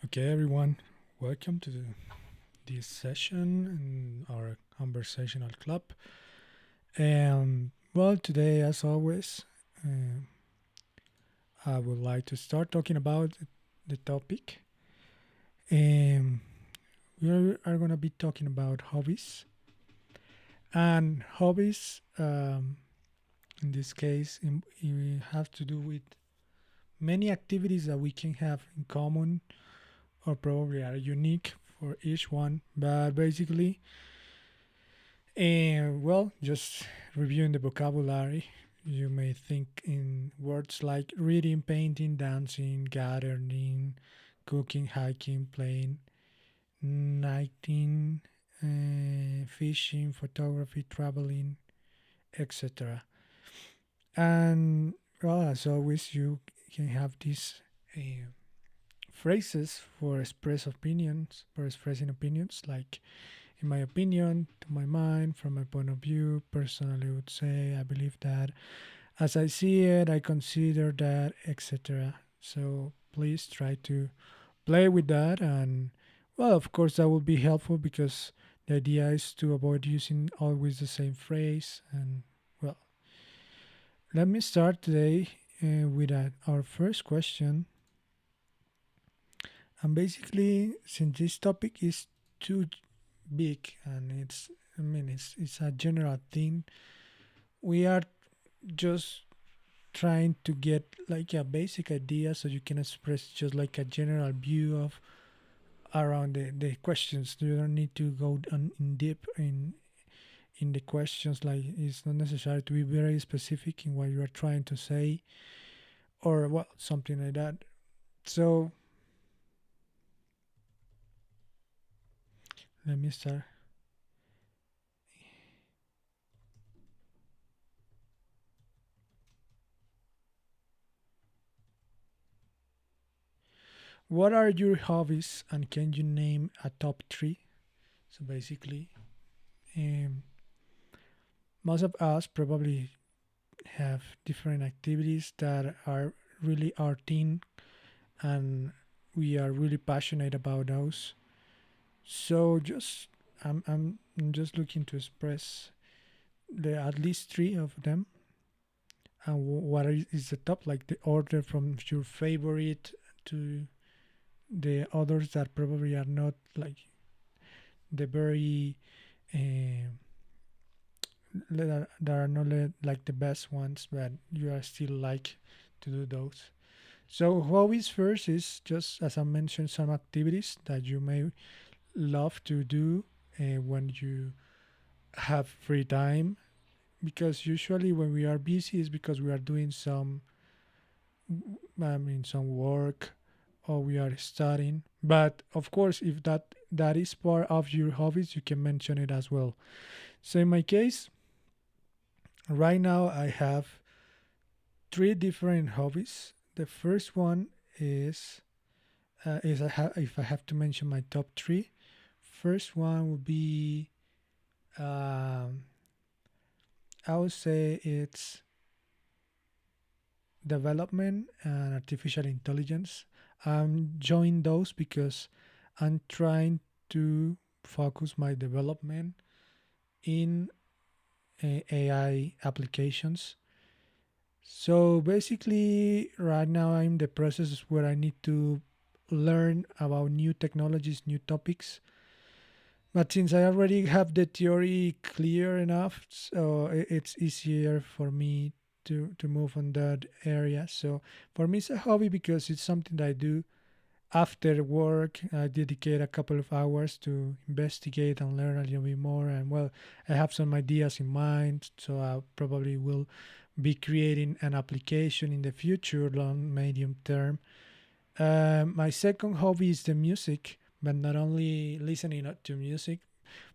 Okay, everyone, welcome to this session in our conversational club. And well, today, as always, uh, I would like to start talking about the topic. Um, we are going to be talking about hobbies. And hobbies, in this case, have to do with many activities that we can have in common or probably are unique for each one. But basically, and well, just reviewing the vocabulary, you may think in words like reading, painting, dancing, gardening, cooking, hiking, playing, knitting, fishing, photography, traveling, etc. And well, as always, you can have these uh, phrases for expressing opinions, like in my opinion, to my mind, from my point of view, personally, I would say I believe that as I see it, I consider that, etc. So please try to play with that, and well, of course, that will be helpful because the idea is to avoid using always the same phrase. And well, let me start today with our first question. And basically, since this topic is too big and it's, I mean, it's a general thing, we are just trying to get like a basic idea so you can express just like a general view of around the questions. You don't need to go in deep in the questions. Like it's not necessary to be very specific in what you are trying to say or well something like that. So let me start. What are your hobbies and can you name a top three? So basically, um, most of us probably have different activities that are really our thing and we are really passionate about those. So just I'm just looking to express the at least three of them and what is the top like the order from your favorite to the others that probably are not like the very uh, that are not like the best ones but you are still like to do those. So hobbies first is just as I mentioned some activities that you may love to do when you have free time because usually when we are busy is because we are doing some some work or we are studying. But of course, if that is part of your hobbies, you can mention it as well. So in my case, right now I have three different hobbies. The first one is if I have to mention my top three. First one would be um, I would say it's development and artificial intelligence. I'm joining those because I'm trying to focus my development in AI applications. So basically, right now I'm in the process where I need to learn about new technologies, new topics. But since I already have the theory clear enough, so it's easier for me to move on that area. So for me, it's a hobby because it's something that I do after work. I dedicate a couple of hours to investigate and learn a little bit more. And well, I have some ideas in mind, so I probably will be creating an application in the future, long, medium term. My second hobby is the music, but not only listening to music,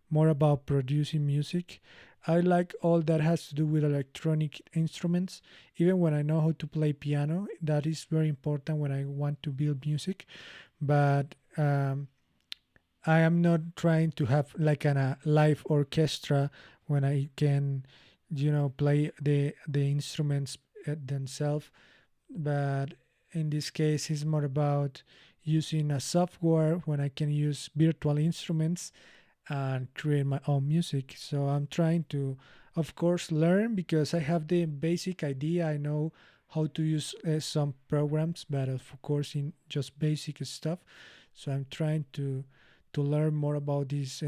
more about producing music. I like all that has to do with electronic instruments. Even when I know how to play piano, that is very important when I want to build music. But I am not trying to have like a live orchestra when I can, play the instruments themselves. But in this case, it's more about using a software when I can use virtual instruments and create my own music. So I'm trying to, of course, learn because I have the basic idea. I know how to use some programs, but of course, in just basic stuff. So I'm trying to learn more about this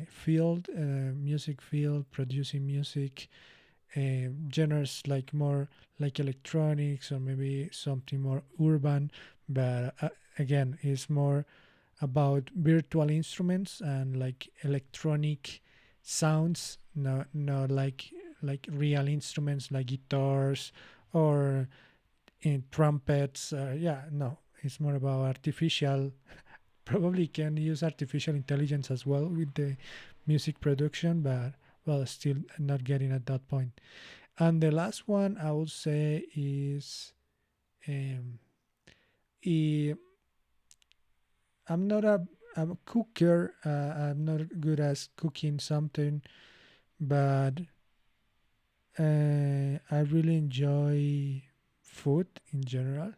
field, music field, producing music, genres like more like electronics or maybe something more urban. But again, it's more about virtual instruments and like electronic sounds, not like real instruments like guitars or in trumpets. Yeah, no, it's more about artificial. Probably can use artificial intelligence as well with the music production, but well, still not getting at that point. And the last one I would say is um, i I'm not a cooker. I'm not good at cooking something, but I really enjoy food in general.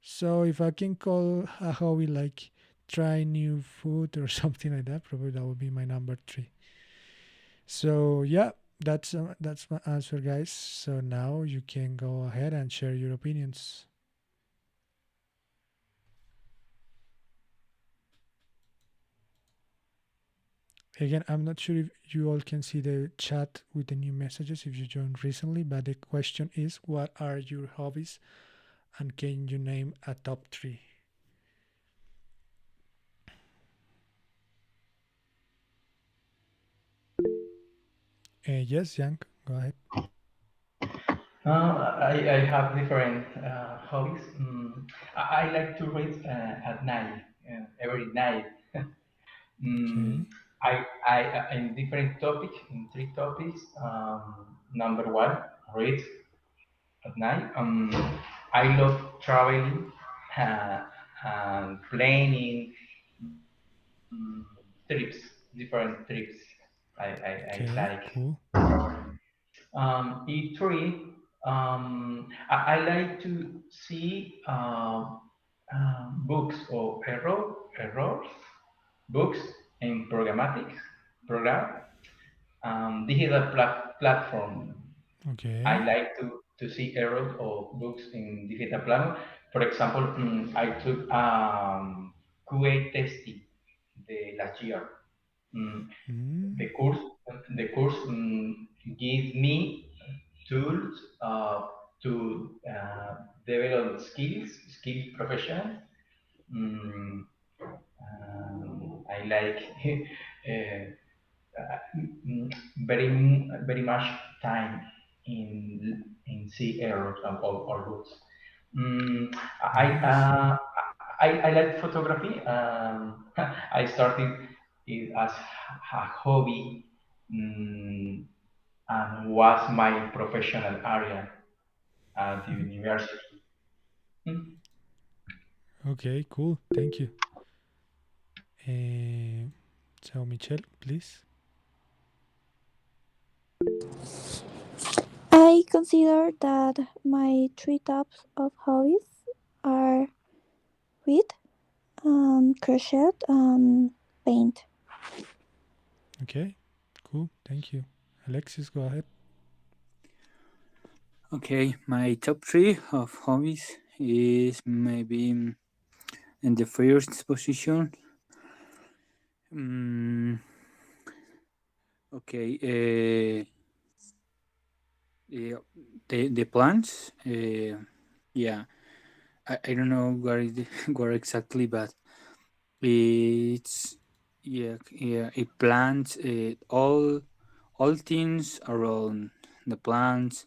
So if I can call a hobby like try new food or something like that, probably that would be my number three. So yeah, that's my answer, guys. So now you can go ahead and share your opinions. Again, I'm not sure if you all can see the chat with the new messages if you joined recently, but the question is, what are your hobbies, and can you name a top three? Yes, Yang, go ahead. I have different hobbies. I like to read at night, every night. Mm, Okay. in different topics, in three topics. Number one, read at night. I love traveling uh, and planning trips, different trips. I like Okay. Cool. traveling. E3, I like to see books or errors, books in programmatics, program, digital platform. I Okay. like to see errors or books in digital platform. For example, I took QA testing the last year. Mm, Mm, the course the course gives me tools to develop skills professional. Mm, I like mm, very much time in see errors or roots. Mm, I, nice. uh, I like photography. I started it as a hobby, mm, and was my professional area at the university. Mm. Okay. Cool. Thank you. Uh, so, Michelle, please. I consider that my three types of hobbies are read, crochet, and paint. Okay. Cool. Thank you. Alexis, go ahead. Okay, my top three of hobbies is maybe in the first position. Mm, okay, uh, the plants. Yeah, I don't know where it where exactly, but it's yeah it plants all things around the plants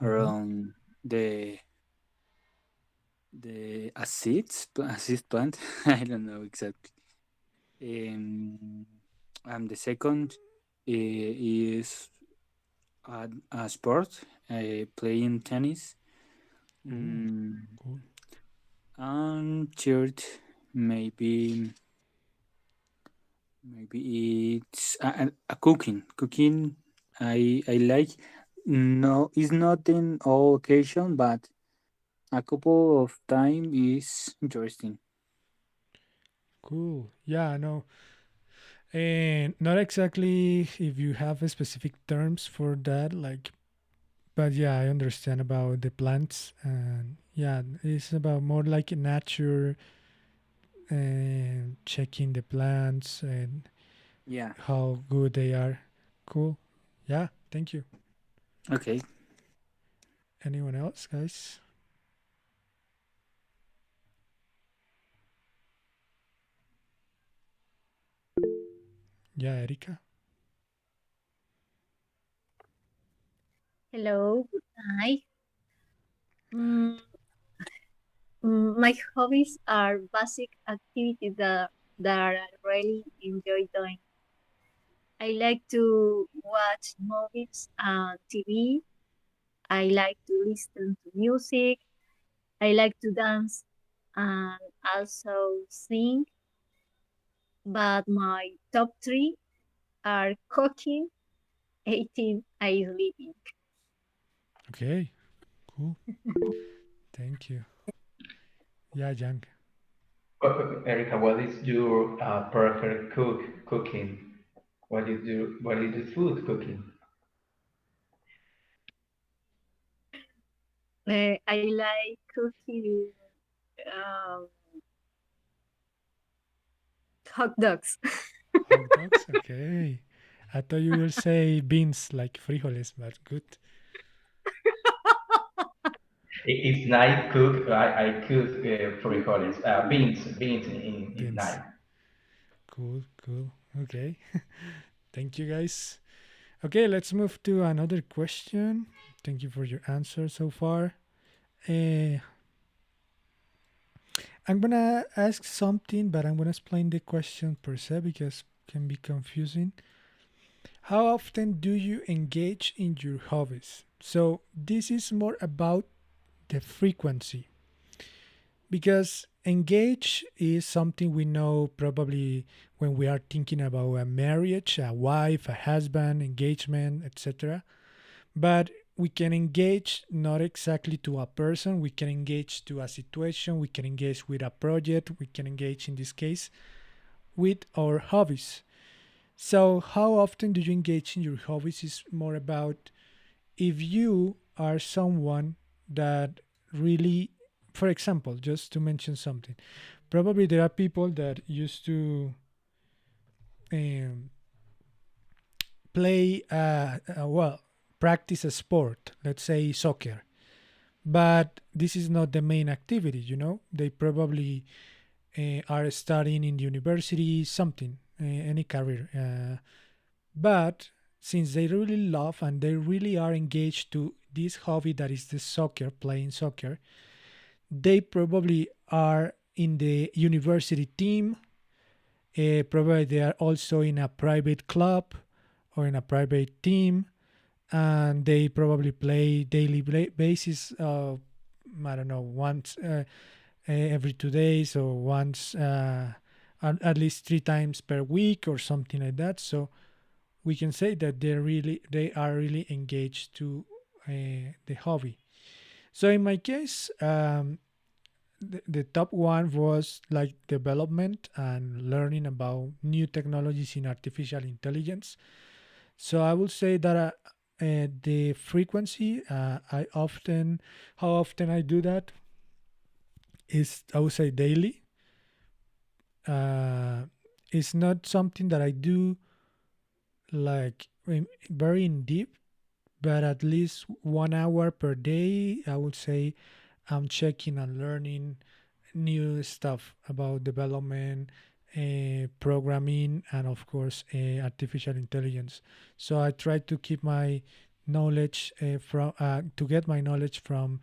Mm-hmm. around the acid plant. I don't know exactly. Um, and the second is a sport, playing tennis. Oh, Mm, cool. and third, maybe maybe it's a cooking. Cooking, I like. No, it's not in all occasion, but a couple of time is interesting. Cool. Yeah, I know. And not exactly if you have a specific terms for that, like, but yeah, I understand about the plants, and yeah, it's about more like nature and checking the plants and Yeah. how good they are. Cool. Yeah, thank you. Okay. Anyone else, guys? Yeah, Erika. Hello, good night. Mm, my hobbies are basic activities that I really enjoy doing. I like to watch movies and TV. I like to listen to music. I like to dance and also sing. But my top three are cooking, eating, and sleeping. Okay, cool. Thank you. Yeah, Jan. Erica, what is your preferred cooking? What is the food cooking? I like cooking um, hot dogs. Hot dogs. Okay. I thought you will say beans like frijoles, but good. It's night cook. I cook frijoles, beans in Beans. night. Cool, cool. Okay. Thank you guys. Okay, let's move to another question. Thank you for your answer so far. Uh, I'm gonna ask something, but I'm gonna explain the question per se because it can be confusing. How often do you engage in your hobbies? So this is more about the frequency because engage is something we know probably when we are thinking about a marriage, a wife, a husband, engagement, etc. But we can engage not exactly to a person, we can engage to a situation, we can engage with a project, we can engage in this case with our hobbies. So how often do you engage in your hobbies is more about if you are someone that really, for example, just to mention something, probably there are people that used to um, play well, practice a sport, let's say soccer, but this is not the main activity, they probably are studying in the university something, any career, but since they really love and they really are engaged to this hobby that is the soccer, playing soccer, they probably are in the university team. Probably they are also in a private club or in a private team, and they probably play daily basis. I don't know, once every 2 days or once at least 3 times per week or something like that. So we can say that they are really engaged to the hobby. So in my case, the top one was like development and learning about new technologies in artificial intelligence. So I would say that the frequency, how often I do that is, I would say, daily. Uh, it's not something that I do like very in deep, but at least 1 hour per day, I would say I'm checking and learning new stuff about development, programming, and of course, artificial intelligence. So I try to keep my knowledge to get my knowledge from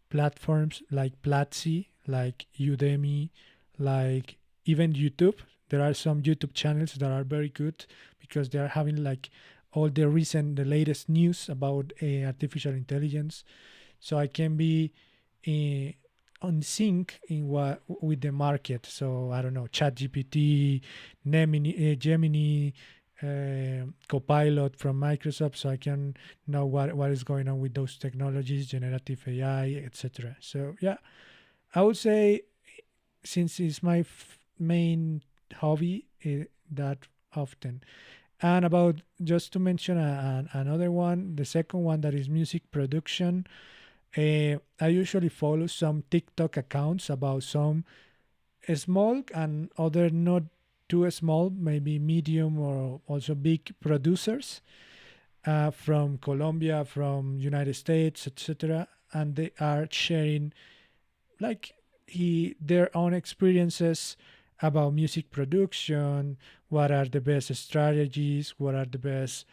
platforms like Platzi, like Udemy, like even YouTube. There are some YouTube channels that are very good because they are having like all the latest news about artificial intelligence. So I can be on sync in what with the market. So I don't know, ChatGPT, Gemini, Copilot from Microsoft, so I can know what is going on with those technologies, generative AI, etc. So yeah, I would say since it's my main hobby, that often. And about just to mention another one, the second one that is music production. I usually follow some TikTok accounts about some small and other not too small, maybe medium or also big producers from Colombia, from United States, etc. And they are sharing like their own experiences about music production, what are the best strategies, what are the best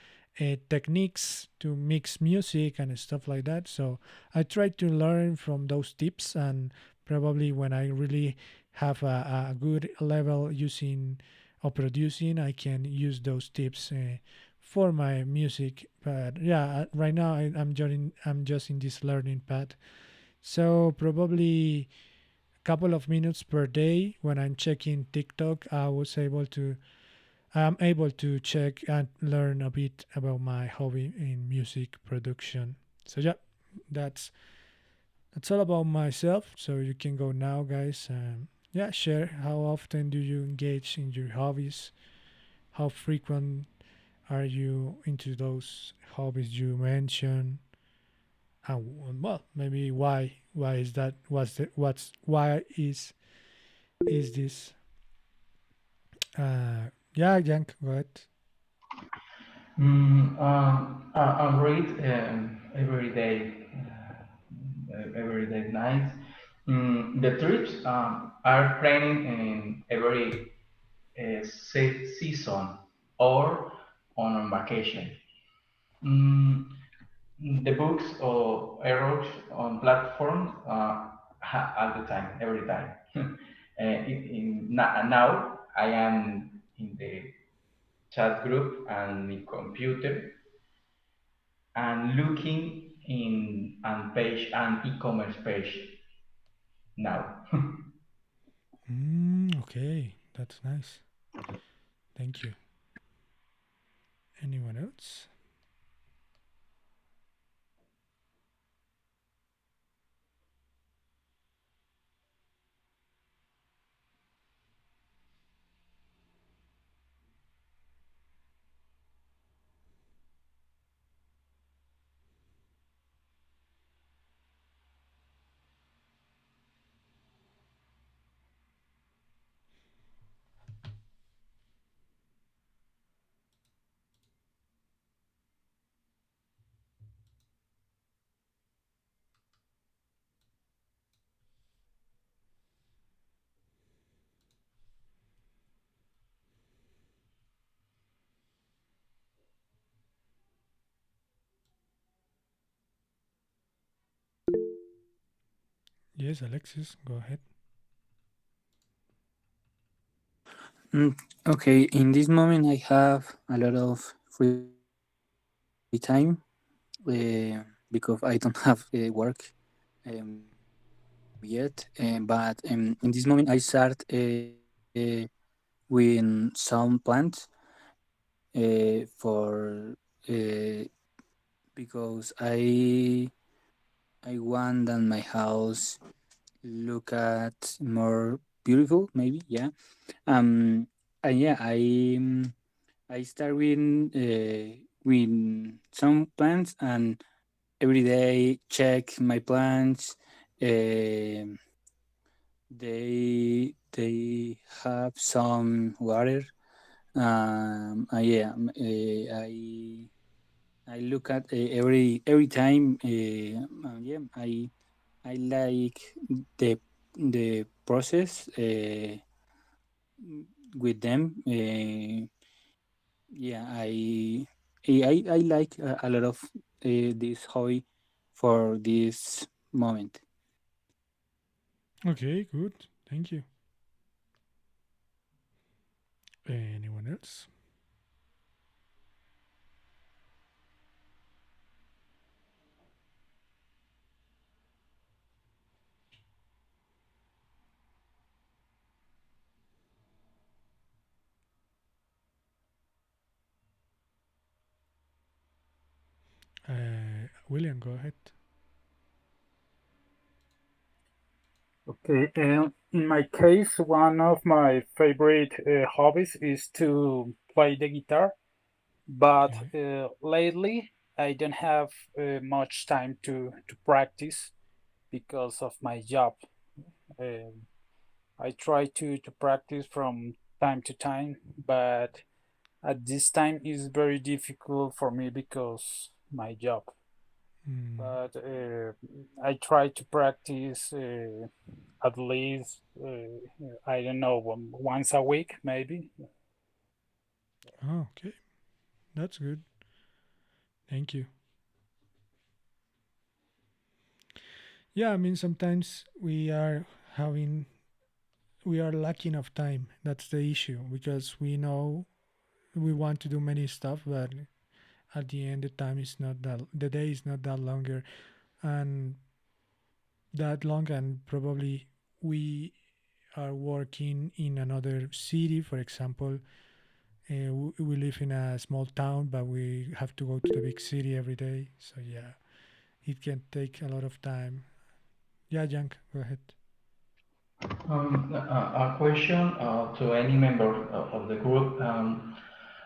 techniques to mix music and stuff like that. So I try to learn from those tips, and probably when I really have a good level using or producing, I can use those tips for my music. But yeah, right now I'm just in this learning path. So probably a couple of minutes per day when I'm checking TikTok, I'm able to check and learn a bit about my hobby in music production. So yeah, that's that's all about myself. So you can go now, guys. Yeah, share how often do you engage in your hobbies? How frequent are you into those hobbies you mentioned? And well, maybe why is that? Why is this Yeah, Jank, go ahead. I read every day night. The trips are planning in every season or on vacation. Mm, the books or errors on platforms all the time, every time. Now I am in the chat group and the computer and looking in an page an e-commerce page now. Okay, that's nice. Thank you. Anyone else? Yes, Alexis, go ahead. Mm, okay, in this moment I have a lot of free time because I don't have work yet. But in this moment I start with some plants for because I want that my house look at more beautiful, maybe, yeah. And yeah, I start with some plants, and every day check my plants. um they have some water. Yeah, I look at every time. Yeah, I like the the process with them. Yeah, I like a lot of this hobby for this moment. Okay, good. Thank you. Anyone else? William, go ahead. Okay, in my case, one of my favorite hobbies is to play the guitar, but Okay. lately I don't have much time to practice because of my job. Um I try to practice from time to time, but at this time is very difficult for me because my job. Mm, But I try to practice at least I don't know once a week maybe. oh, okay. That's good. Thank you. Yeah, I mean, sometimes having, we are lacking of time. That's the issue because we know we want to do many stuff, but at the end, the time is not that, the day is not that longer and that long. And probably we are working in another city, for example. We live in a small town, but we have to go to the big city every day. So yeah, it can take a lot of time. Yeah, Jank, go ahead. A question to any member of the group.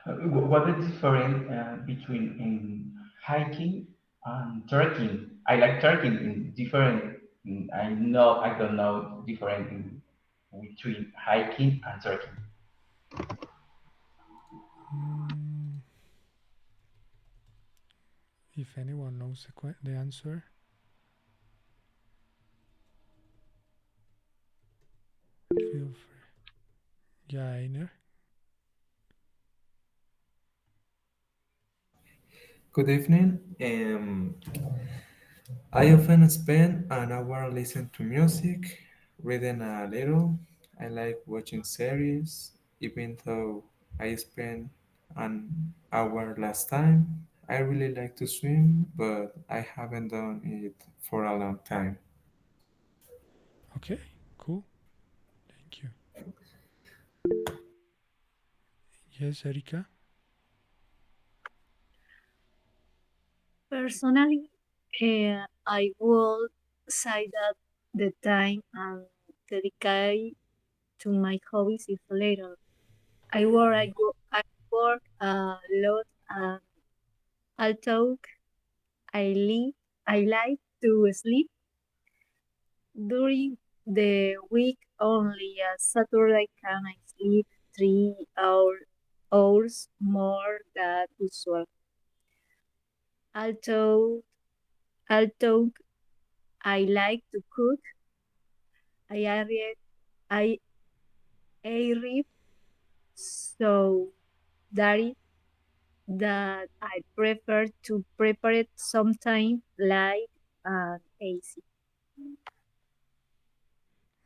What is different between in hiking and trekking? I like trekking in different. I know I don't know different in between hiking and trekking. Mm, if anyone knows the answer, feel free. Yeah, Einer. Good evening. I often spend an hour listening to music, reading a little. I like watching series, even though I spent an hour last time. I really like to swim, but I haven't done it for a long time. Okay, cool. Thank you. Yes, Erika. Personally, I would say that the time dedicated to my hobbies is little. I work a lot, and although I live, I like to sleep during the week only. Saturday can I sleep 3 hours more than usual. Although although I like to cook, I arrive I arrive so that is that I prefer to prepare it sometime light and easy.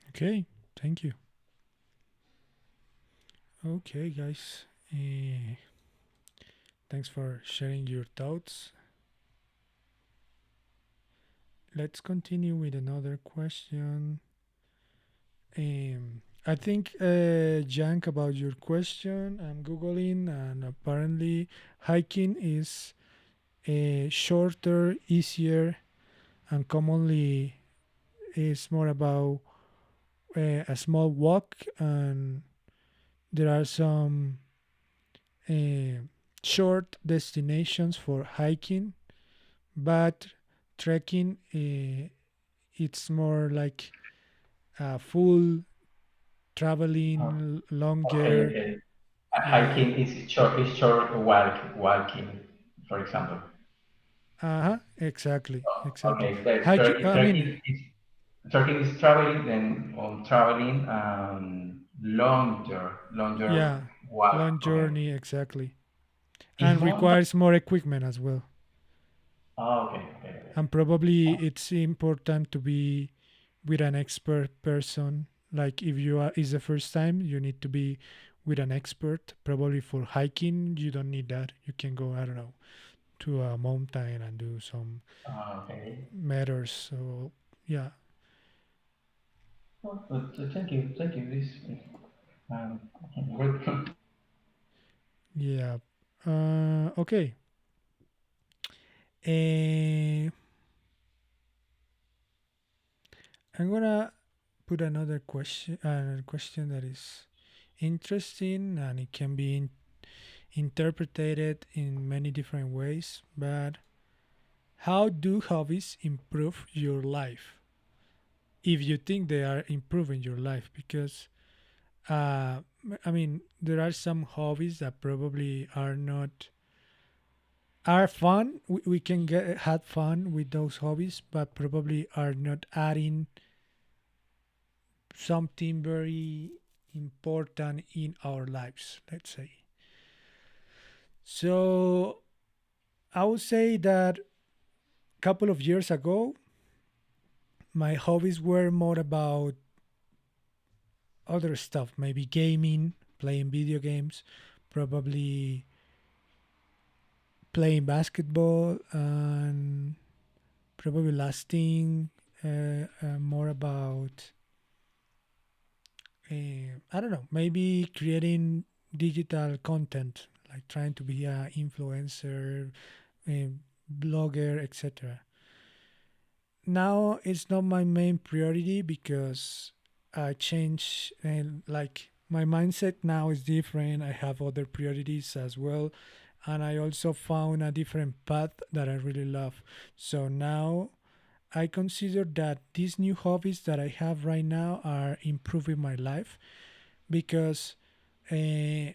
Okay, thank you. Okay, guys. Thanks for sharing your thoughts. Let's continue with another question. I think, Jank, about your question, I'm Googling, and apparently, hiking is shorter, easier, and commonly is more about a small walk, and there are some uh, short destinations for hiking, but trekking, it's more like a full Oh, traveling, okay, longer. okay. Yeah. Hiking is short walking, for example. Uh-huh. Exactly. Exactly. Okay, the Hiking. I mean, trekking is traveling, then on traveling longer yeah, walk. long Okay, journey. Exactly, is and mountain. requires more equipment as well. Oh, okay, okay, okay. And probably it's important to be with an expert person. Like if you are is the first time, you need to be with an expert. Probably for hiking, you don't need that. You can go, I don't know, to a mountain and do some Okay. matters. So yeah, Well, thank you. This um, good. yeah. Okay. Uh, I'm gonna put another question that is interesting, and it can be interpreted in many different ways. But how do hobbies improve your life? If you think they are improving your life, because I mean, there are some hobbies that probably are not are fun. We can get had fun with those hobbies, but probably are not adding something very important in our lives, let's say. So I would say that a couple of years ago, my hobbies were more about other stuff, maybe gaming, playing video games, probably playing basketball, and probably lasting more about, I don't know, maybe creating digital content, like trying to be a influencer, a blogger, etc. Now it's not my main priority because I change, and like my mindset now is different. I have other priorities as well, and I also found a different path that I really love. So now I consider that these new hobbies that I have right now are improving my life because uh,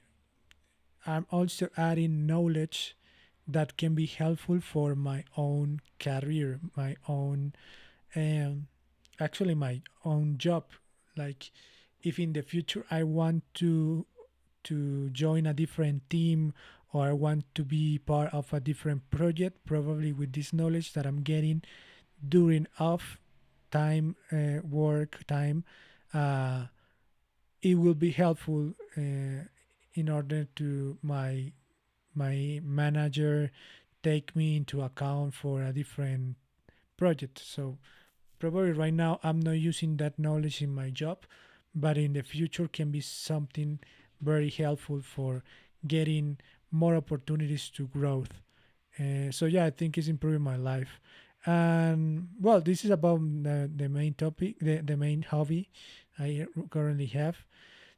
I'm also adding knowledge that can be helpful for my own career, my own, um, actually my own job. Like if in the future I want to join a different team, or I want to be part of a different project, probably with this knowledge that I'm getting during off time, work time, uh, it will be helpful in order to my manager take me into account for a different project. So probably right now I'm not using that knowledge in my job, but in the future can be something very helpful for getting more opportunities to growth. So yeah, I think it's improving my life. And well, this is about the main topic, the main hobby I currently have.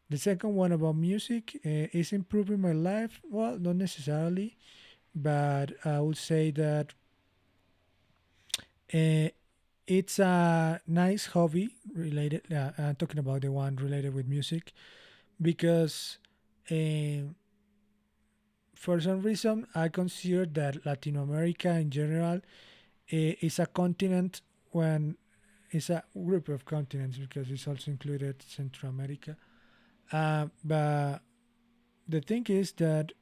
The second one about music is improving my life. Well, not necessarily, but I would say that uh, it's a nice hobby related. I'm talking about the one related with music because uh, for some reason I consider that Latin America in general is a continent when it's a group of continents because it's also included Central America. But the thing is that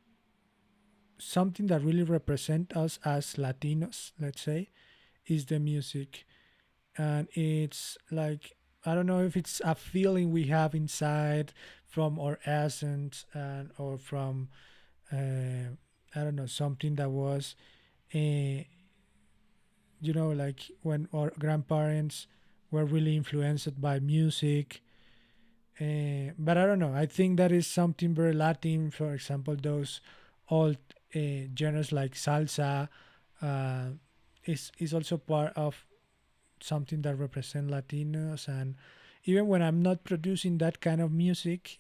something that really represents us as Latinos, let's say, is the music. And it's like, I don't know if it's a feeling we have inside from our essence, and or from I don't know, something that was uh, like when our grandparents were really influenced by music. But I don't know. I think that is something very Latin. For example, those old genres like salsa uh, is also part of something that represent Latinos. And even when I'm not producing that kind of music,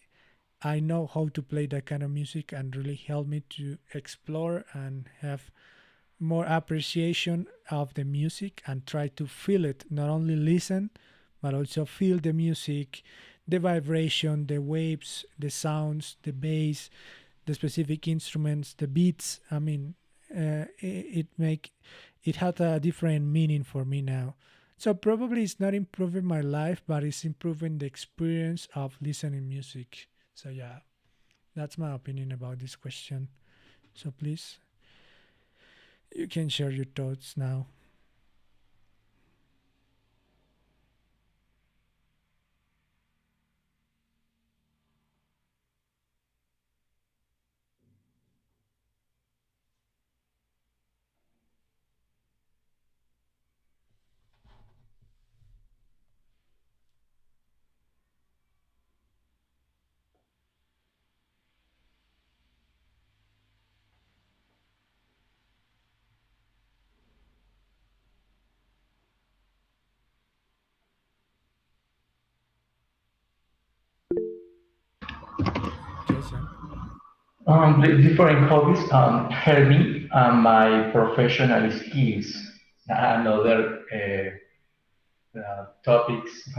I know how to play that kind of music and really help me to explore and have more appreciation of the music and try to feel it, not only listen, but also feel the music, the vibration, the waves, the sounds, the bass, the specific instruments, the beats. I mean, it had a different meaning for me now. So probably it's not improving my life, but it's improving the experience of listening music. So yeah, that's my opinion about this question. So please, you can share your thoughts now. Yes, Jan. The different hobbies help me and my professional skills. Another topics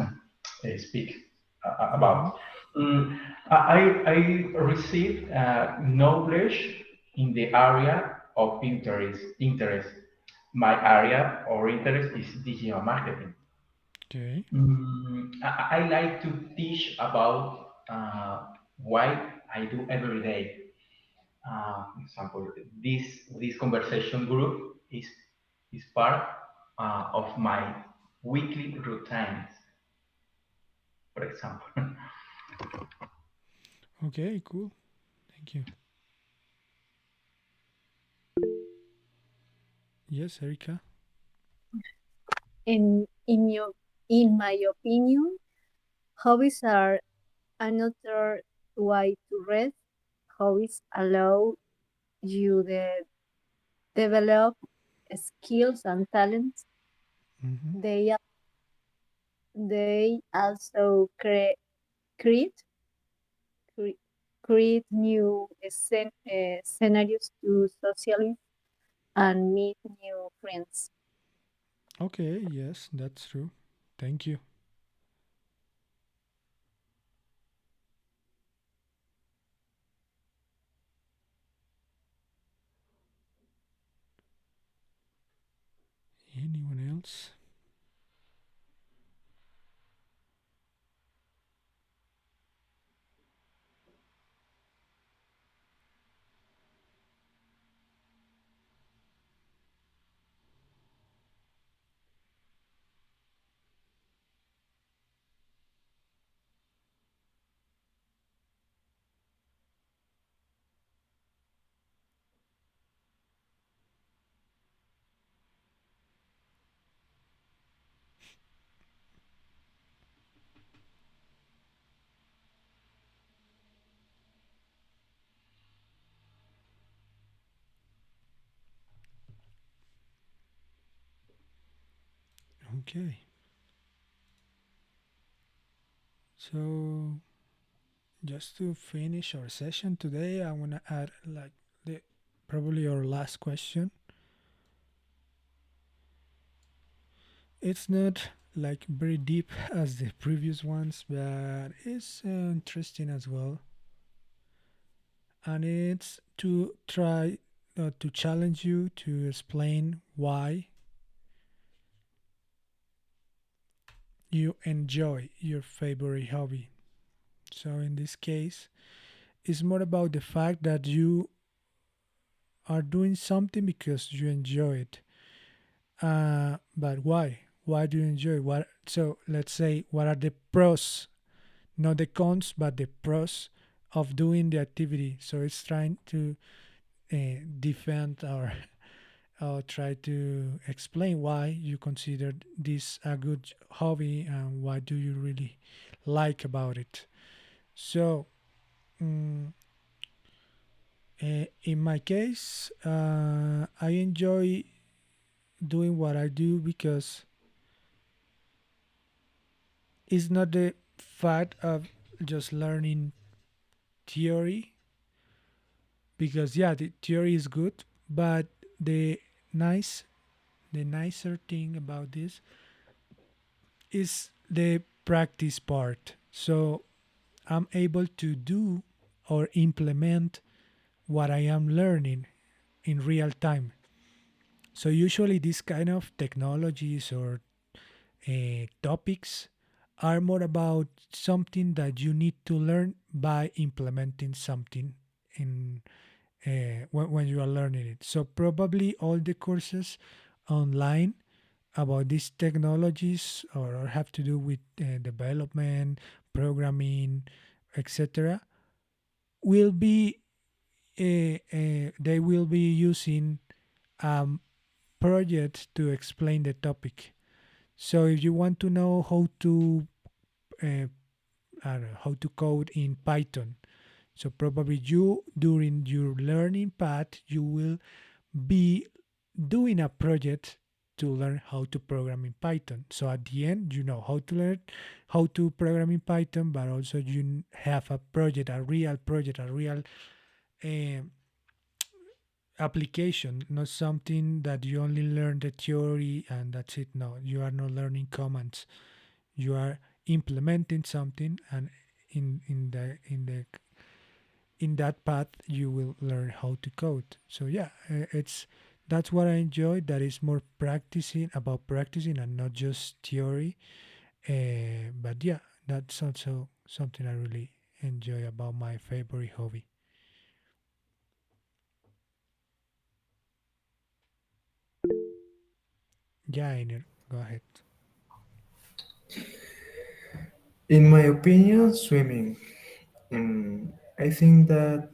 speak Mm-hmm. about. Mm, I received knowledge in the area of interest. Interest. My area or interest is digital marketing. Okay. I like to teach about what I do every day. Example, this conversation group is part of my weekly routines, for example. Okay, cool. Thank you. Yes, Erika. In my opinion, hobbies are another way to rest. Hobbies allow you to develop skills and talents. Mm-hmm. They they also cre- create new scenarios to socialize and meet new friends. Okay, yes, that's true. Thank you. else? Okay. So just to finish our session today, I want to add like the probably our last question. It's not like very deep as the previous ones, but it's interesting as well. And it's to try to challenge you to explain why you enjoy your favorite hobby. So in this case, it's more about the fact that you are doing something because you enjoy it. But why? Why do you enjoy? What? So let's say, what are the pros, not the cons, but the pros of doing the activity? So it's trying to defend or try to explain why you consider this a good hobby and what do you really like about it. So, mm, in my case, I enjoy doing what I do because it's not the fact of just learning theory, because yeah, the theory is good, but the nice the nicer thing about this is the practice part. So I'm able to do or implement what I am learning in real time. So usually these kind of technologies or topics are more about something that you need to learn by implementing something in when you are learning it. So probably all the courses online about these technologies or have to do with development, programming, etc., will be they will be using um, projects to explain the topic. So if you want to know how to uh, I don't know, how to code in Python, so probably you during your learning path you will be doing a project to learn how to program in Python. So at the end, you know how to learn how to program in Python, but also you have a project, a real um application, not something that you only learn the theory and that's it. No, you are not learning commands. You are implementing something, and in that path you will learn how to code. So yeah, it's that's what I enjoy. That is more practicing about practicing and not just theory. But yeah, that's also something I really enjoy about my favorite hobby. Yeah, Einer, go ahead. In my opinion, swimming. I think that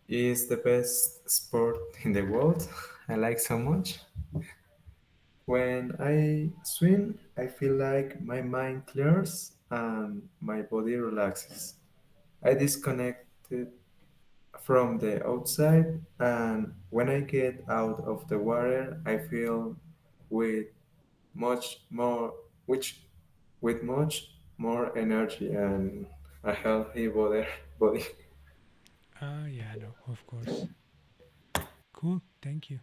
is the best sport in the world. I like so much. When I swim, I feel like my mind clears and my body relaxes. I disconnected from the outside, and when I get out of the water, I feel with much more, which with much more energy and a healthy body. Ah, yeah, no, of course. Cool, thank you.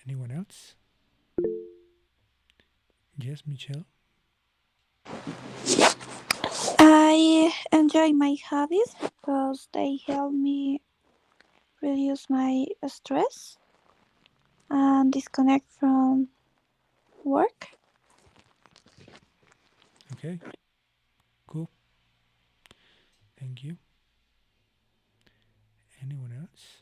Anyone else? Yes, Michelle. I enjoy my hobbies because they help me reduce my stress and disconnect from work. Okay, cool. Thank you. Anyone else?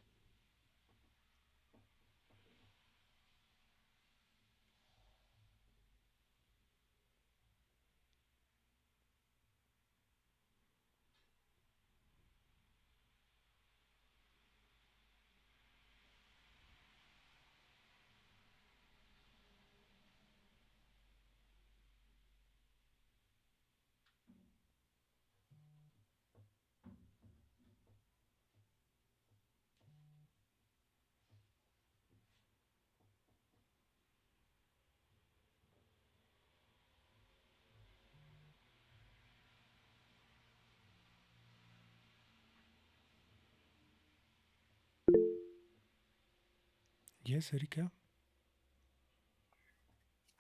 Yes, Erika.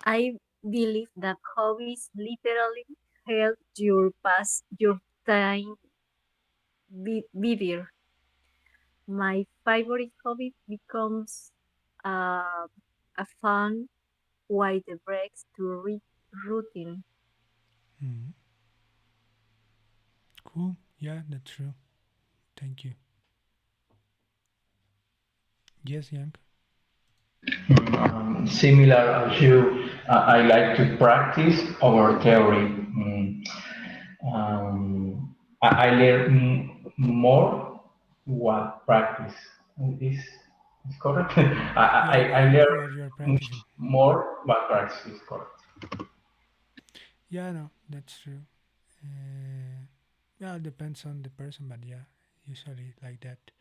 I believe that hobbies literally help your pass your time better. My favorite hobby becomes uh, a fun way the breaks to routine. Mm, cool. Yeah, that's true. Thank you. Yes, Young. Similar as you, I like to practice over theory. I learn more what practice is, is correct. Yeah, I learn what you are much practicing. more what practice is correct. Yeah, no, that's true. Well, it depends on the person, but yeah, usually like that.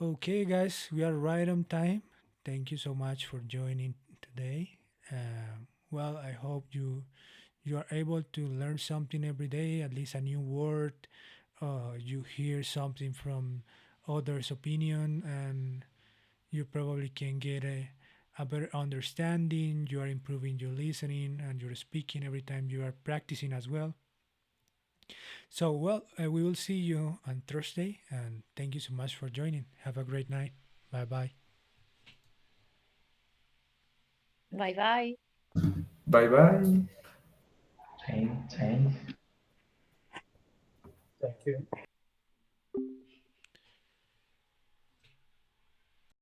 Okay, guys, we are right on time. Thank you so much for joining today. Well, I hope you are able to learn something every day, at least a new word. You hear something from others' opinion, and you probably can get a better understanding. You are improving your listening and your speaking every time you are practicing as well. So, well, we will see you on Thursday, and thank you so much for joining. Have a great night. Bye bye. Bye bye. Bye bye. Change, change. Thank you.